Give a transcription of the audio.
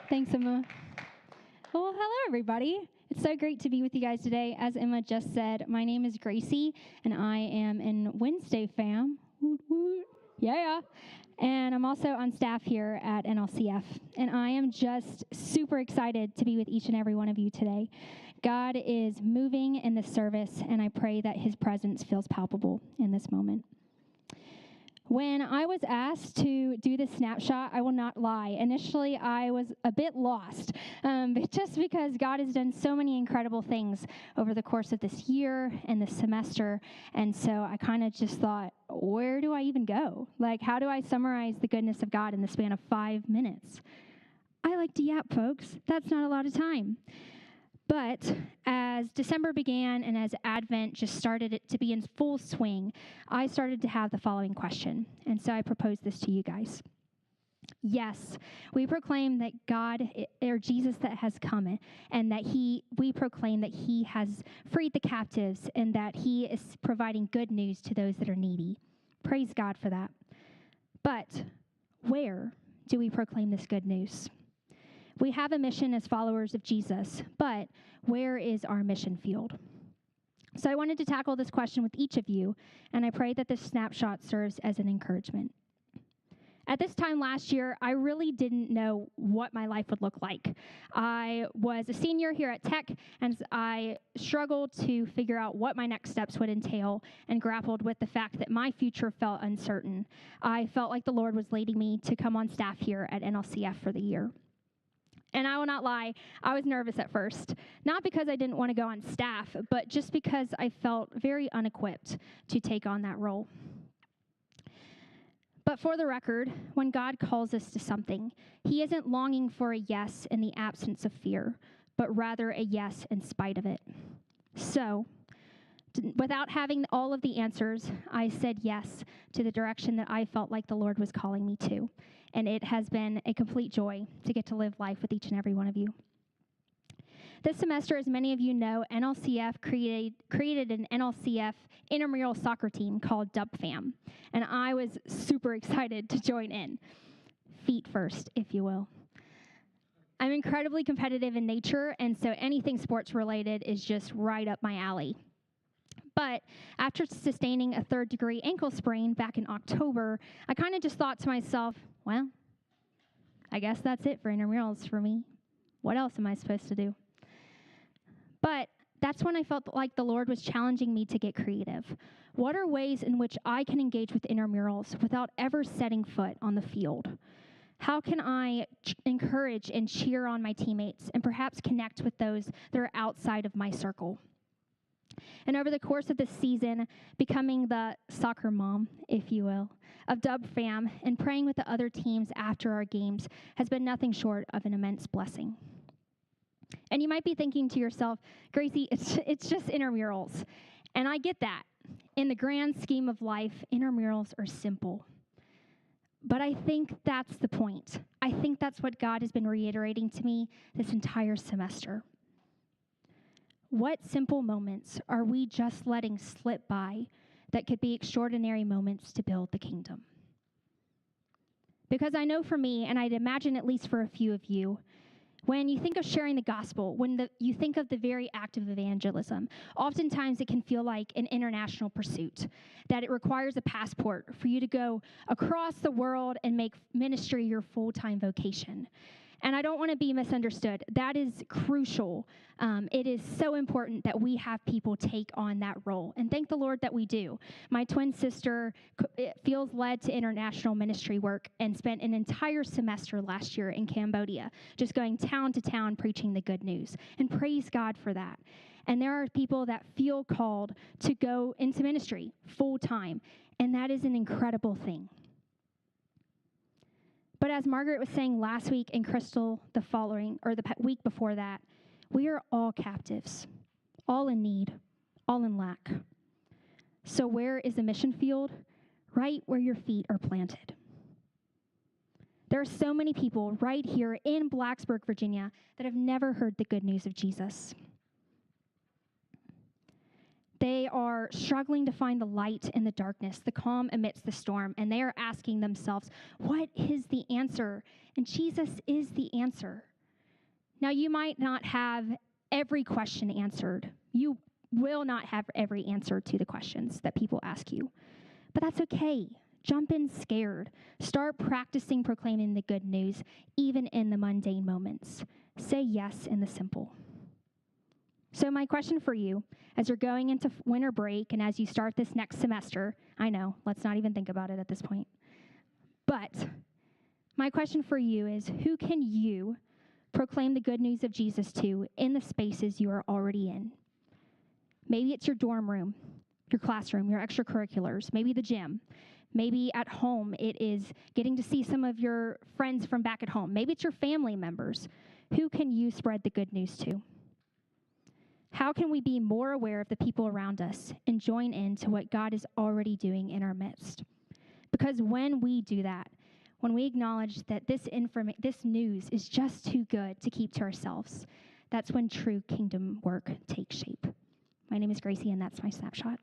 Thanks, Emma. Well, hello, everybody. It's so great to be with you guys today. As Emma just said, my name is Gracie, and I am in Wednesday fam. Woot, woot. Yeah. And I'm also on staff here at NLCF. And I am just super excited to be with each and every one of you today. God is moving in this service, and I pray that his presence feels palpable in this moment. When I was asked to do this snapshot, I will not lie. Initially, I was a bit lost, just because God has done so many incredible things over the course of this year and this semester. And so I kind of just thought, where do I even go? Like, how do I summarize the goodness of God in the span of 5 minutes? I like to yap, folks. That's not a lot of time. But as December began and as Advent just started it to be in full swing, I started to have the following question. And so I propose this to you guys. Yes, we proclaim that God, or Jesus that has come, and that we proclaim that he has freed the captives and that he is providing good news to those that are needy. Praise God for that. But where do we proclaim this good news? We have a mission as followers of Jesus, but where is our mission field? So I wanted to tackle this question with each of you, and I pray that this snapshot serves as an encouragement. At this time last year, I really didn't know what my life would look like. I was a senior here at Tech, and I struggled to figure out what my next steps would entail and grappled with the fact that my future felt uncertain. I felt like the Lord was leading me to come on staff here at NLCF for the year. And I will not lie, I was nervous at first, not because I didn't want to go on staff, but just because I felt very unequipped to take on that role. But for the record, when God calls us to something, he isn't longing for a yes in the absence of fear, but rather a yes in spite of it. So, without having all of the answers, I said yes to the direction that I felt like the Lord was calling me to. And it has been a complete joy to get to live life with each and every one of you. This semester, as many of you know, NLCF created an NLCF intramural soccer team called DubFam. And I was super excited to join in. Feet first, if you will. I'm incredibly competitive in nature, and so anything sports related is just right up my alley. But after sustaining a third-degree ankle sprain back in October, I kind of just thought to myself, well, I guess that's it for intramurals for me. What else am I supposed to do? But that's when I felt like the Lord was challenging me to get creative. What are ways in which I can engage with intramurals without ever setting foot on the field? How can I encourage and cheer on my teammates and perhaps connect with those that are outside of my circle? And over the course of this season, becoming the soccer mom, if you will, of Dub Fam and praying with the other teams after our games has been nothing short of an immense blessing. And you might be thinking to yourself, Gracie, it's just intramurals. And I get that. In the grand scheme of life, intramurals are simple. But I think that's the point. I think that's what God has been reiterating to me this entire semester. What simple moments are we just letting slip by that could be extraordinary moments to build the kingdom? Because I know for me, and I'd imagine at least for a few of you, when you think of sharing the gospel, you think of the very act of evangelism, oftentimes it can feel like an international pursuit, that it requires a passport for you to go across the world and make ministry your full-time vocation. And I don't want to be misunderstood. That is crucial. It is so important that we have people take on that role. And thank the Lord that we do. My twin sister feels led to international ministry work and spent an entire semester last year in Cambodia, just going town to town preaching the good news. And praise God for that. And there are people that feel called to go into ministry full time. And that is an incredible thing. But as Margaret was saying last week and Crystal the week before that, we are all captives, all in need, all in lack. So where is the mission field? Right where your feet are planted. There are so many people right here in Blacksburg, Virginia, that have never heard the good news of Jesus. They are struggling to find the light in the darkness, the calm amidst the storm, and they are asking themselves, what is the answer? And Jesus is the answer. Now, you might not have every question answered. You will not have every answer to the questions that people ask you, but that's okay. Jump in scared. Start practicing proclaiming the good news, even in the mundane moments. Say yes in the simple. So my question for you, as you're going into winter break and as you start this next semester, I know, let's not even think about it at this point, but my question for you is, who can you proclaim the good news of Jesus to in the spaces you are already in? Maybe it's your dorm room, your classroom, your extracurriculars, maybe the gym. Maybe at home it is getting to see some of your friends from back at home. Maybe it's your family members. Who can you spread the good news to? How can we be more aware of the people around us and join in to what God is already doing in our midst? Because when we do that, when we acknowledge that this news is just too good to keep to ourselves, that's when true kingdom work takes shape. My name is Gracie, and that's my snapshot.